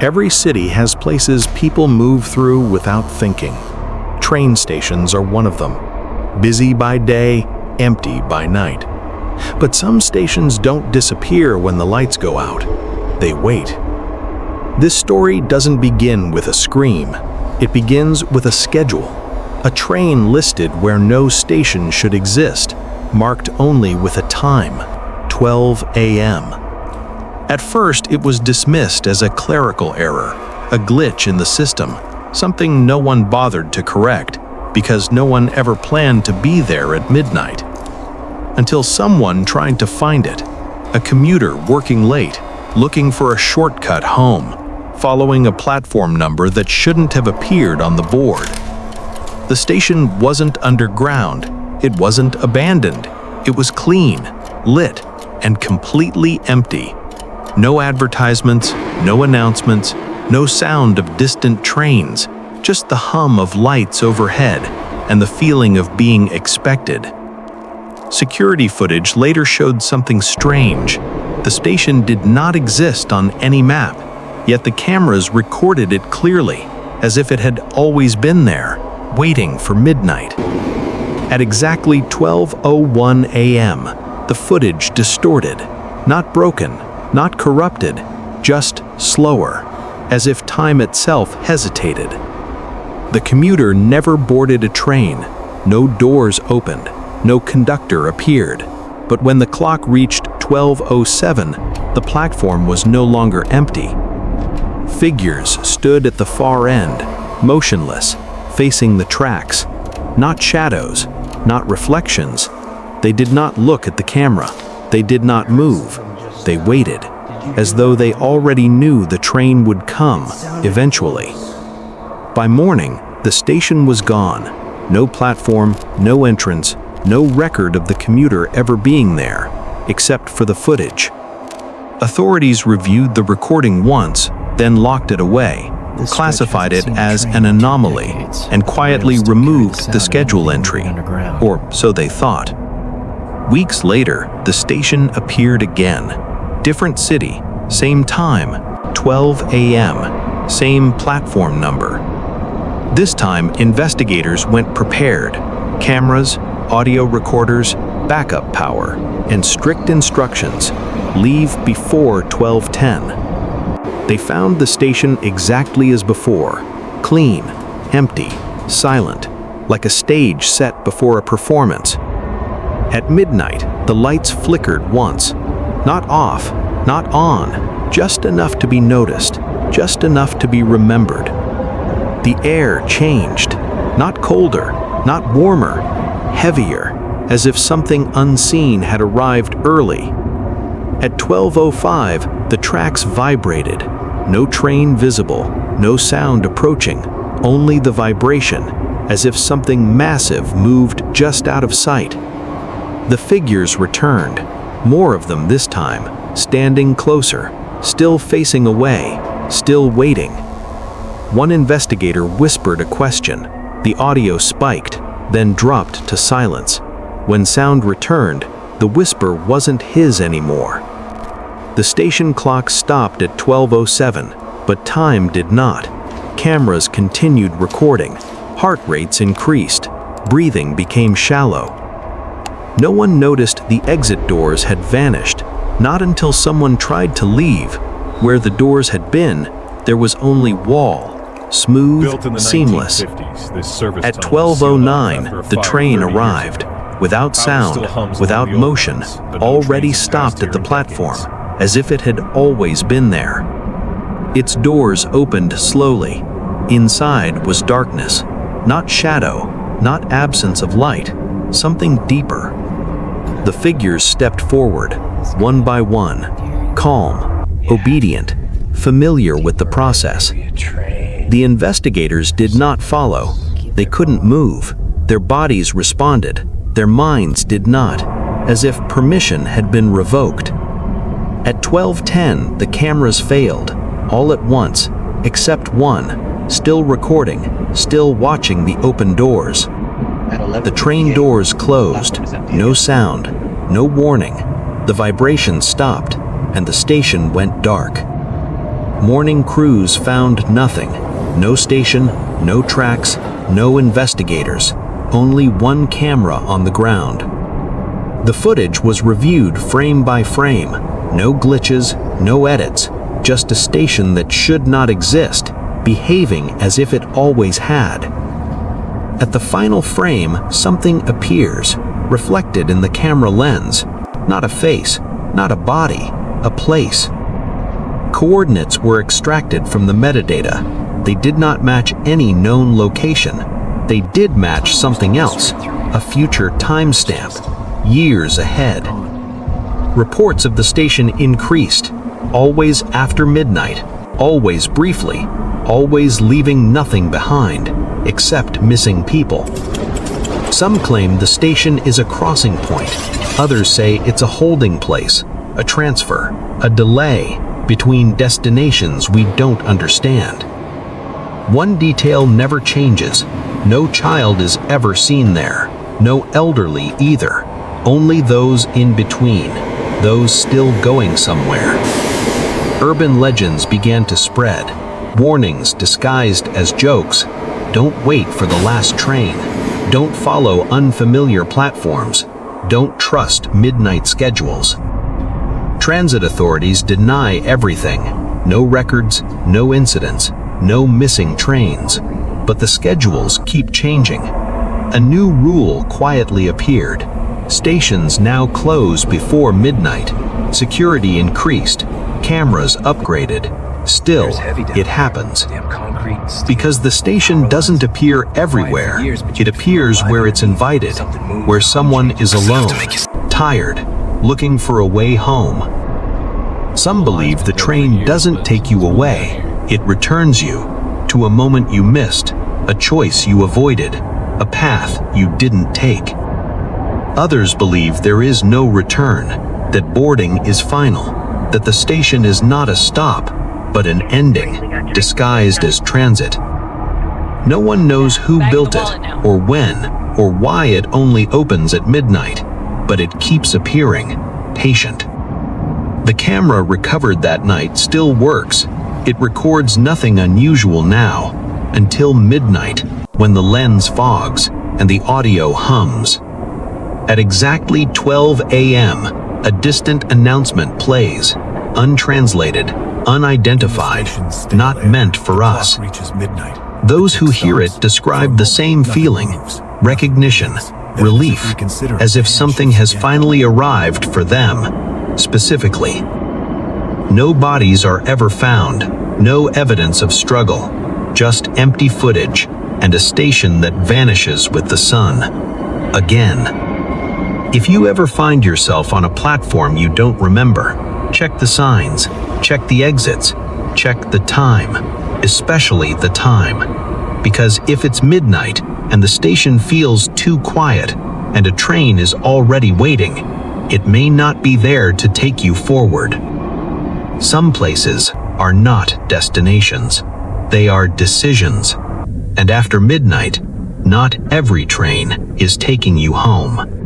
Every city has places people move through without thinking. Train stations are one of them. Busy by day, empty by night. But some stations don't disappear when the lights go out. They wait. This story doesn't begin with a scream. It begins with a schedule. A train listed where no station should exist, marked only with a time, 12 a.m. At first, it was dismissed as a clerical error, a glitch in the system, something no one bothered to correct, because no one ever planned to be there at midnight. Until someone tried to find it, a commuter working late, looking for a shortcut home, following a platform number that shouldn't have appeared on the board. The station wasn't underground, it wasn't abandoned, it was clean, lit, and completely empty. No advertisements, no announcements, no sound of distant trains, just the hum of lights overhead and the feeling of being expected. Security footage later showed something strange. The station did not exist on any map, yet the cameras recorded it clearly, as if it had always been there, waiting for midnight. At exactly 12:01 a.m., the footage distorted, not broken, not corrupted, just slower, as if time itself hesitated. The commuter never boarded a train, no doors opened, no conductor appeared. But when the clock reached 12:07, the platform was no longer empty. Figures stood at the far end, motionless, facing the tracks. Not shadows, not reflections. They did not look at the camera. They did not move. They waited, as though they already knew the train would come, eventually. By morning, the station was gone. No platform, no entrance, no record of the commuter ever being there, except for the footage. Authorities reviewed the recording once, then locked it away, classified it as an anomaly, and quietly removed the schedule entry, or so they thought. Weeks later, the station appeared again. Different city, same time, 12 a.m., same platform number. This time, investigators went prepared. Cameras, audio recorders, backup power, and strict instructions. Leave before 12:10. They found the station exactly as before. Clean, empty, silent, like a stage set before a performance. At midnight, the lights flickered once. Not off, not on, just enough to be noticed, just enough to be remembered. The air changed, not colder, not warmer, heavier, as if something unseen had arrived early. At 12:05, the tracks vibrated. No train visible, no sound approaching, only the vibration, as if something massive moved just out of sight. The figures returned, more of them this time, standing closer, still facing away, still waiting. One investigator whispered a question. The audio spiked, then dropped to silence. When sound returned, the whisper wasn't his anymore. The station clock stopped at 12:07, but time did not. Cameras continued recording. Heart rates increased. Breathing became shallow. No one noticed the exit doors had vanished, not until someone tried to leave. Where the doors had been, there was only wall, smooth, seamless. At 12:09, the train arrived, without sound, without motion, already stopped at the platform, as if it had always been there. Its doors opened slowly. Inside was darkness, not shadow, not absence of light, something deeper. The figures stepped forward, one by one, calm, obedient, familiar with the process. The investigators did not follow. They couldn't move. Their bodies responded. Their minds did not, as if permission had been revoked. At 12:10, the cameras failed, all at once, except one, still recording, still watching the open doors. The train doors closed, no sound, no warning. The vibration stopped, and the station went dark. Morning crews found nothing. No station, no tracks, no investigators. Only one camera on the ground. The footage was reviewed frame by frame. No glitches, no edits. Just a station that should not exist, behaving as if it always had. At the final frame, something appears, reflected in the camera lens. Not a face, not a body, a place. Coordinates were extracted from the metadata. They did not match any known location. They did match something else, a future timestamp, years ahead. Reports of the station increased, always after midnight, always briefly, always leaving nothing behind, except missing people. Some claim the station is a crossing point. Others say it's a holding place, a transfer, a delay between destinations we don't understand. One detail never changes. No child is ever seen there. No elderly either. Only those in between, those still going somewhere. Urban legends began to spread. Warnings disguised as jokes. Don't wait for the last train. Don't follow unfamiliar platforms. Don't trust midnight schedules. Transit authorities deny everything. No records, no incidents, no missing trains. But the schedules keep changing. A new rule quietly appeared. Stations now close before midnight. Security increased. Cameras upgraded. Still, it happens. Because the station doesn't appear everywhere. It appears where it's invited, where someone is alone, tired, looking for a way home. Some believe the train doesn't take you away. It returns you to a moment you missed, a choice you avoided, a path you didn't take. Others believe there is no return, that boarding is final, that the station is not a stop, but an ending, disguised as transit. No one knows who built it, or when, or why it only opens at midnight, but it keeps appearing, patient. The camera recovered that night still works. It records nothing unusual now, until midnight, when the lens fogs and the audio hums. At exactly 12 a.m., a distant announcement plays, untranslated, unidentified, not meant for us. Those who hear it describe the same feeling, recognition, relief, as if something has finally arrived for them, specifically. No bodies are ever found, no evidence of struggle, just empty footage and a station that vanishes with the sun. Again. If you ever find yourself on a platform you don't remember, check the signs, check the exits, check the time, especially the time. Because if it's midnight and the station feels too quiet and a train is already waiting, it may not be there to take you forward. Some places are not destinations. They are decisions. And after midnight, not every train is taking you home.